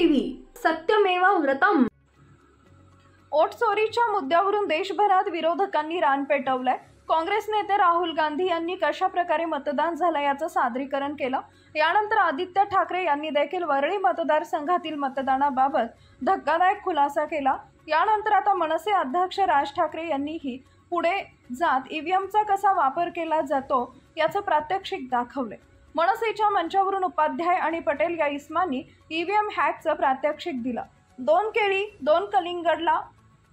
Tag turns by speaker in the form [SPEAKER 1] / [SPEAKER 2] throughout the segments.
[SPEAKER 1] TV सत्यमेव व्रतम।
[SPEAKER 2] ओट चोरीच्या मुद्द्यावरून देशभरात विरोधकांनी रान पेटवलंय। काँग्रेस नेते राहुल गांधी यांनी कशा प्रकारे मतदान झालं याचं सादरीकरण केलं। यानंतर आदित्य ठाकरे यांनी देखील वरळी मतदारसंघातील मतदानाबाबत धक्कादायक खुलासा केला। यानंतर आता मनसे अध्यक्ष राज ठाकरे यांनीही पुढे जात ईव्हीएमचा कसा वापर केला जातो याचं प्रात्यक्षिक दाखवले। मनसेच्या मंचावरून उपाध्याय आणि पटेल या इस्मांनी ईव्हीएम हॅकचं प्रात्यक्षिक दिलं। 2 केळी 2 कलिंगडला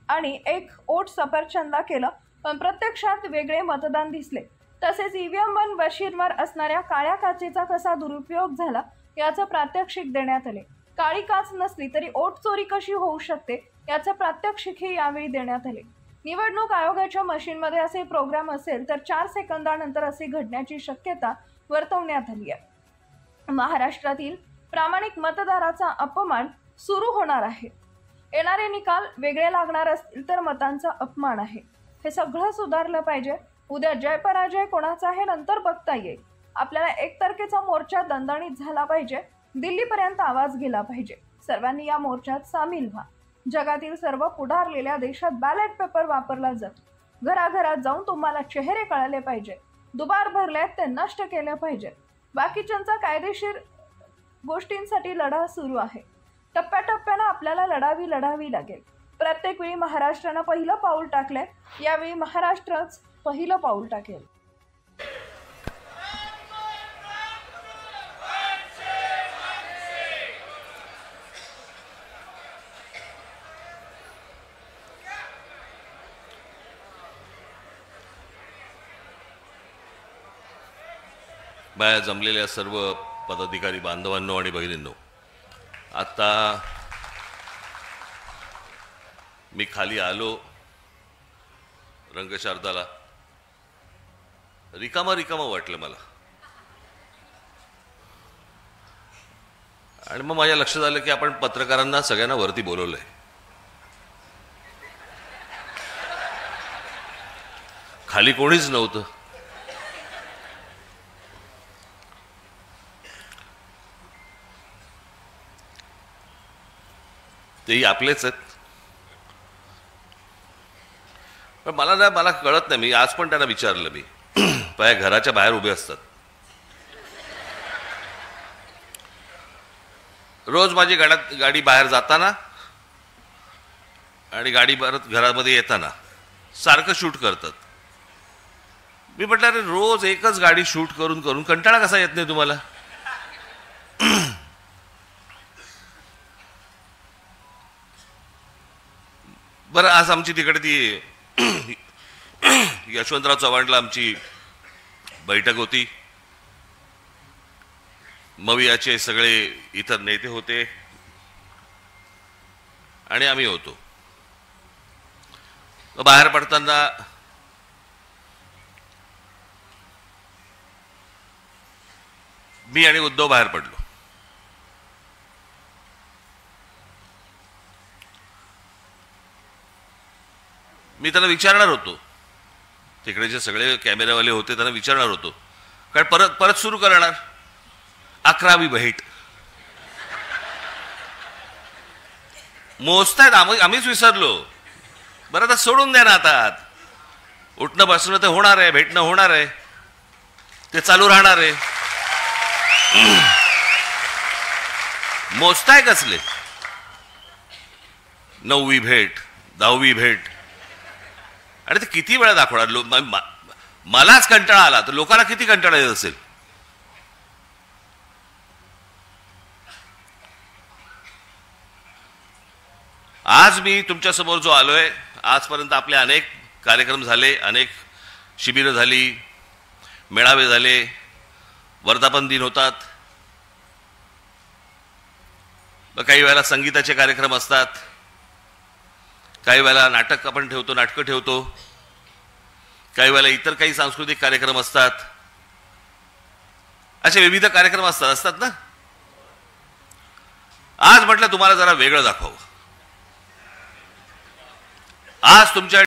[SPEAKER 2] आणि 1 ओट सफरचंदला केलं, पण प्रत्यक्षात वेगळे मतदान दिसले। तसेच ईव्हीएमवर बशीरवर असणाऱ्या काळ्या काचेचा कसा दुरुपयोग झाला याचं प्रात्यक्षिक देण्यात आले। काळी काच नसली तरी ओट चोरी कशी होऊ शकते याचं प्रात्यक्षिकही यावेळी देण्यात आले। निवडणूक आयोगाच्या मशीनमध्ये असे प्रोग्राम असेल तर 4 सेकंदानंतर असे घडण्याची शक्यता वर्तवण्यात आली आहे। महाराष्ट्रातील प्रामाणिक मतदाराचा अपमान सुरू होणार आहे। येणारे निकाल वेगळे लागणार असतील तर मतांचा अपमान आहे। हे सगळं सुधारलं पाहिजे। उद्या जय पराजय कोणाचा हे नंतर बघता येईल। आपल्याला एकतर्फेचा मोर्चा दणदणीत झाला पाहिजे, दिल्लीपर्यंत आवाज गेला पाहिजे। सर्वांनी या मोर्चात सामील व्हा। जगातील सर्व पुढारलेल्या देशात बॅलेट पेपर वापरला जातो। घराघरात जाऊन तुम्हाला चेहरे कळले पाहिजे। दुबार भरलेत ते नष्ट केले पाहिजे। बाकीच्यांचा कायदेशीर गोष्टींसाठी लढा सुरू आहे। टप्प्याटप्प्याने आपल्याला लढावी लागेल। प्रत्येक वेळी महाराष्ट्राने पहिलं पाऊल टाकले, यावेळी महाराष्ट्रच पहिलं पाऊल टाकेल।
[SPEAKER 3] बाहेर जमलेल्या सर्व पदाधिकारी बांधवांनो आणि भगिनींनो, आता मी खाली आलो रंगशारदाला, रिकामा वाटलं मला। आणि मग माझ्या लक्षात आलं की आपण पत्रकारांना सगळ्यांना वरती बोलवलंय। खाली कोणीच नव्हतं। तेही आपलेच आहेत, पण मला कळत नाही। मी आज पण त्यांना विचारलं, मी घराच्या बाहेर उभे असतात। रोज माझी गाडी बाहेर जाताना आणि गाडी परत घरामध्ये येताना सारखं शूट करतात। मी म्हटलं, अरे रोज एकच गाडी शूट करून करून कंटाळा कसा येत नाही तुम्हाला? बरं, आज आमची तिकडे ती यशवंतराव चव्हाणला आमची बैठक होती। मवियाचे सगळे इतर नेते होते आणि आम्ही होतो। बाहेर पडताना मी आणि उद्धव बाहेर पडलो। मी त्यांना विचारणार होतो, तिकडे जे सगळे कॅमेरावाले होते त्यांना विचारणार होतो, कारण परत सुरू करणार 11वी भेट मोजतायत, आम्हीच विसरलो। बरं, आता सोडून द्या ना। आता उठणं बसणं तर होणार आहे, भेटणं होणार आहे, ते चालू राहणार आहे। मोजताय कसले? 9वी भेट, 10वी भेट, आणि ते किती वेळा दाखवणार? मलाच कंटाळा आला तर लोकांना किती कंटाळा येत असेल? आज मी तुमच्या समोर जो आलोय, आजपर्यंत आपले अनेक कार्यक्रम झाले, अनेक शिबिरं झाली, मेळावे झाले, वर्धापन दिन होतात, काही वेळेला संगीताचे कार्यक्रम असतात, काही वेळेला नाटक आपण ठेवतो, नाटकं ठेवतो, काही वेळेला इतर काही सांस्कृतिक कार्यक्रम असतात। असे विविध कार्यक्रम असतात ना। आज म्हटलं तुम्हाला जरा वेगळं दाखवावं। आज तुमच्या